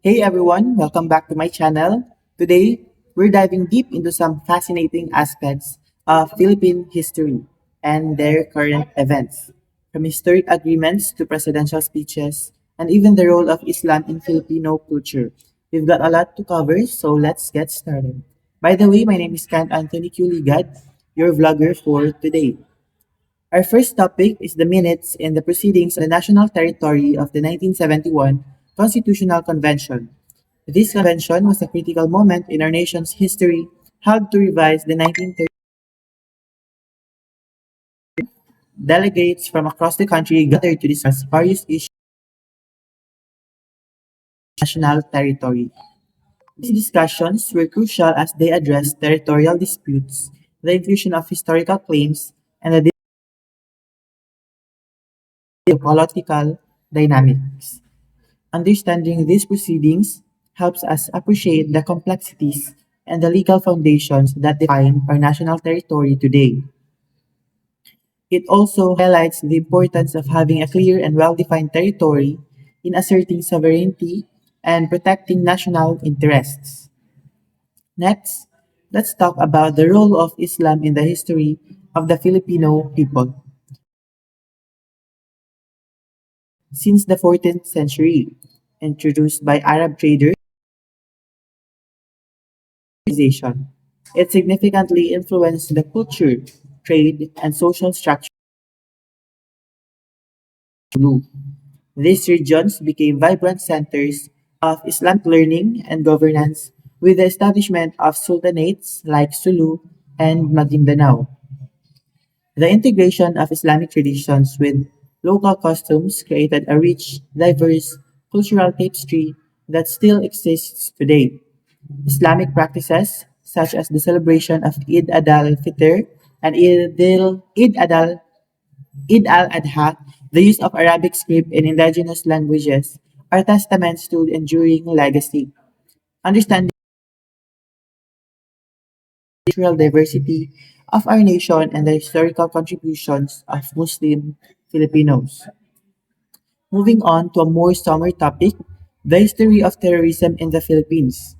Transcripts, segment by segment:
Hey everyone, welcome back to my channel. Today, we're diving deep into some fascinating aspects of Philippine history and their current events, from historic agreements to presidential speeches, and even the role of Islam in Filipino culture. We've got a lot to cover, so let's get started. By the way, my name is Kant Anthony Q. Ligad, your vlogger for today. Our first topic is the minutes in the proceedings on the national territory of the 1971 Constitutional Convention. This convention was a critical moment in our nation's history, held to revise the 1930. Delegates from across the country gathered to discuss various issues of national territory. These discussions were crucial as they addressed territorial disputes, the inclusion of historical claims, and the political dynamics. Understanding these proceedings helps us appreciate the complexities and the legal foundations that define our national territory today. It also highlights the importance of having a clear and well-defined territory in asserting sovereignty and protecting national interests. Next, let's talk about the role of Islam in the history of the Filipino people. Since the 14th century, introduced by Arab traders, it significantly influenced the culture, trade, and social structure of Sulu. These regions became vibrant centers of Islamic learning and governance with the establishment of sultanates like Sulu and Maguindanao. The integration of Islamic traditions with local customs created a rich, diverse cultural tapestry that still exists today. Islamic practices such as the celebration of Eid al-Fitr and Eid al-Adha, the use of Arabic script in indigenous languages are testaments to the enduring legacy. Understanding the cultural diversity of our nation and the historical contributions of Muslim Filipinos. Moving on to a more summer topic, the history of terrorism in the Philippines.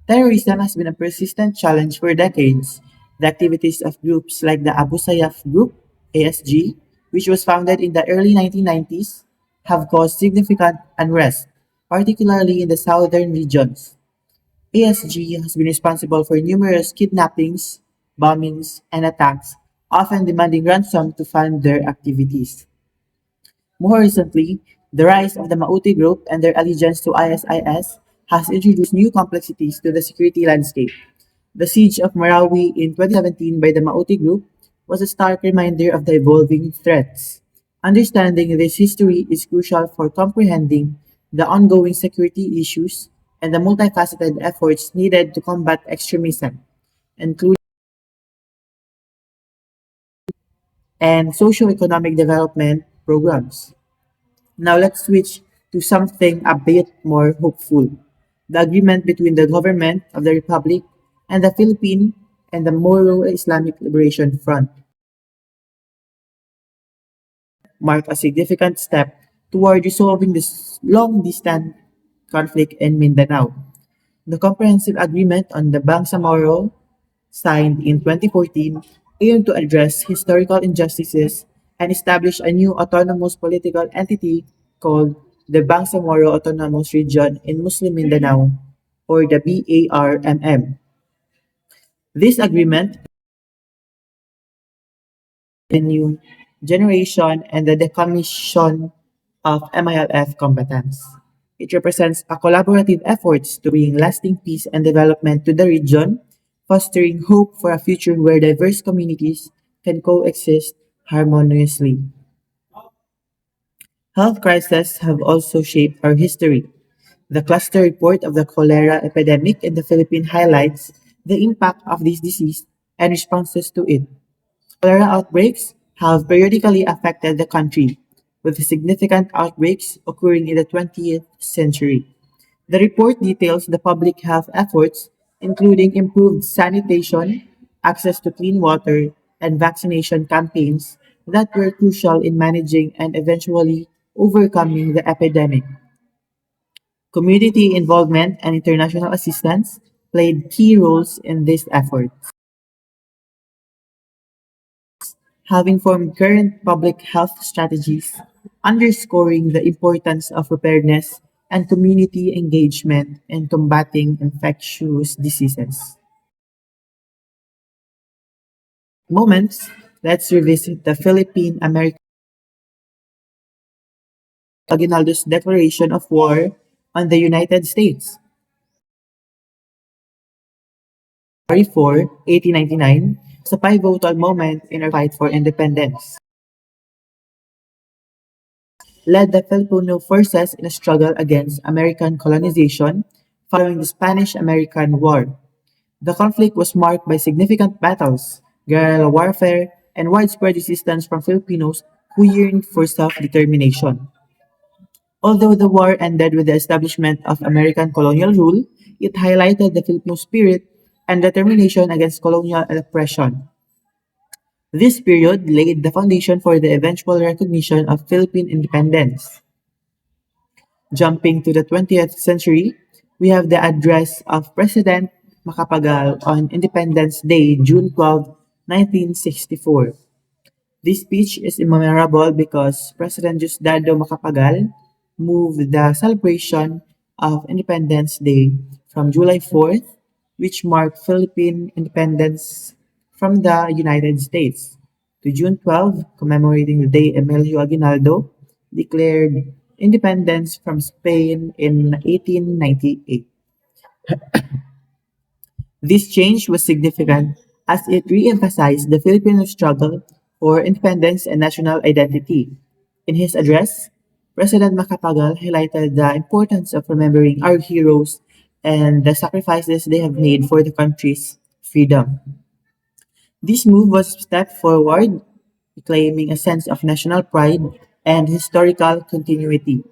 Terrorism has been a persistent challenge for decades. The activities of groups like the Abu Sayyaf Group, ASG, which was founded in the early 1990s, have caused significant unrest, particularly in the southern regions. ASG has been responsible for numerous kidnappings, bombings, and attacks, often demanding ransom to fund their activities. More recently, the rise of the Mauti Group and their allegiance to ISIS has introduced new complexities to the security landscape. The siege of Marawi in 2017 by the Mauti Group was a stark reminder of the evolving threats. Understanding this history is crucial for comprehending the ongoing security issues and the multifaceted efforts needed to combat extremism, including and socio-economic development programs. Now let's switch to something a bit more hopeful. The agreement between the government of the Republic and the Philippine and the Moro Islamic Liberation Front mark a significant step toward resolving this long-distance conflict in Mindanao. The comprehensive agreement on the Bangsamoro, signed in 2014, aimed to address historical injustices and establish a new autonomous political entity called the Bangsamoro Autonomous Region in Muslim Mindanao, or the BARMM. This agreement a new generation and the decommission of MILF combatants. It represents a collaborative effort to bring lasting peace and development to the region, fostering hope for a future where diverse communities can coexist harmoniously. Health crises have also shaped our history. The cluster report of the cholera epidemic in the Philippines highlights the impact of this disease and responses to it. Cholera outbreaks have periodically affected the country, with significant outbreaks occurring in the 20th century. The report details the public health efforts, including improved sanitation, access to clean water, and vaccination campaigns that were crucial in managing and eventually overcoming the epidemic. Community involvement and international assistance played key roles in this effort, having formed current public health strategies, underscoring the importance of preparedness and community engagement in combating infectious diseases. Moments, let's revisit the Philippine American Aguinaldo's declaration of war on the United States. February 4, 1899, was a pivotal moment in our fight for independence. Led the Filipino forces in a struggle against American colonization following the Spanish-American War. The conflict was marked by significant battles, guerrilla warfare, and widespread resistance from Filipinos who yearned for self-determination. Although the war ended with the establishment of American colonial rule, it highlighted the Filipino spirit and determination against colonial oppression. This period laid the foundation for the eventual recognition of Philippine independence. Jumping to the 20th century, we have the address of President Macapagal on Independence Day, June 12, 1964. This speech is memorable because President Diosdado Macapagal moved the celebration of Independence Day from July 4th, which marked Philippine independence from the United States, to June 12, commemorating the day Emilio Aguinaldo declared independence from Spain in 1898. This change was significant as it re-emphasized the Filipino struggle for independence and national identity. In his address, President Macapagal highlighted the importance of remembering our heroes and the sacrifices they have made for the country's freedom. This move was a step forward, reclaiming a sense of national pride and historical continuity.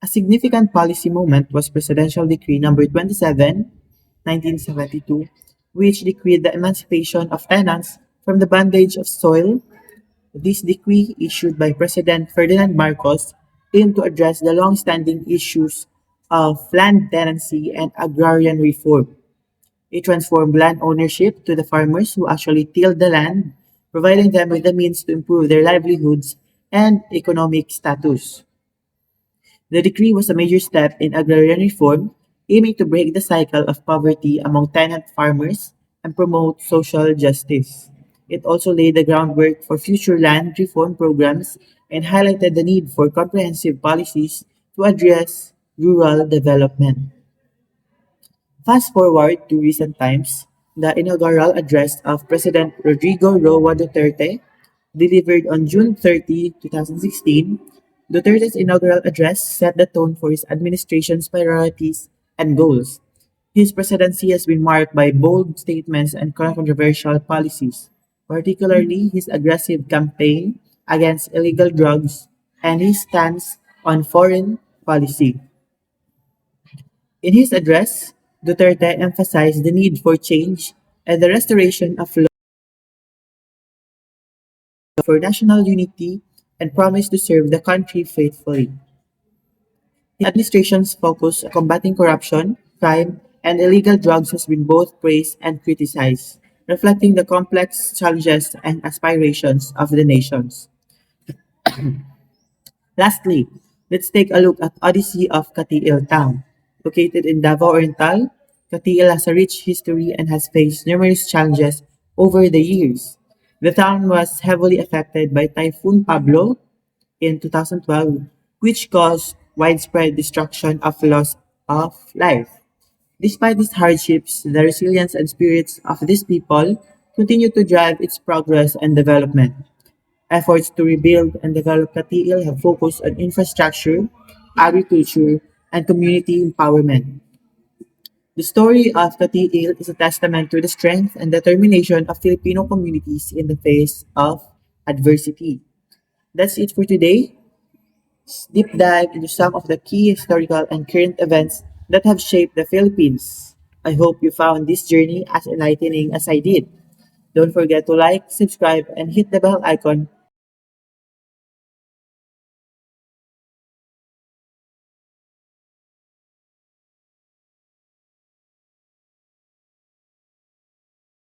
A significant policy moment was Presidential Decree Number 27, 1972, which decreed the emancipation of tenants from the bondage of soil. This decree, issued by President Ferdinand Marcos, aimed to address the long-standing issues of land tenancy and agrarian reform. It transformed land ownership to the farmers who actually tilled the land, providing them with the means to improve their livelihoods and economic status. The decree was a major step in agrarian reform, aiming to break the cycle of poverty among tenant farmers and promote social justice. It also laid the groundwork for future land reform programs and highlighted the need for comprehensive policies to address rural development. Fast forward to recent times, the inaugural address of President Rodrigo Roa Duterte, delivered on June 30, 2016, Duterte's inaugural address set the tone for his administration's priorities and goals. His presidency has been marked by bold statements and controversial policies, particularly his aggressive campaign against illegal drugs and his stance on foreign policy. In his address, Duterte emphasized the need for change and the restoration of law for national unity and promised to serve the country faithfully. His administration's focus on combating corruption, crime, and illegal drugs has been both praised and criticized, reflecting the complex challenges and aspirations of the nations. Lastly, let's take a look at Odyssey of Katiil Town. Located in Davao Oriental, Katiil has a rich history and has faced numerous challenges over the years. The town was heavily affected by Typhoon Pablo in 2012, which caused widespread destruction of loss of life. Despite these hardships, the resilience and spirits of these people continue to drive its progress and development. Efforts to rebuild and develop Katiil have focused on infrastructure, agriculture, and community empowerment. The story of Katiil is a testament to the strength and determination of Filipino communities in the face of adversity. That's it for today. Deep dive into some of the key historical and current events that have shaped the Philippines. I hope you found this journey as enlightening as I did. Don't forget to like, subscribe, and hit the bell icon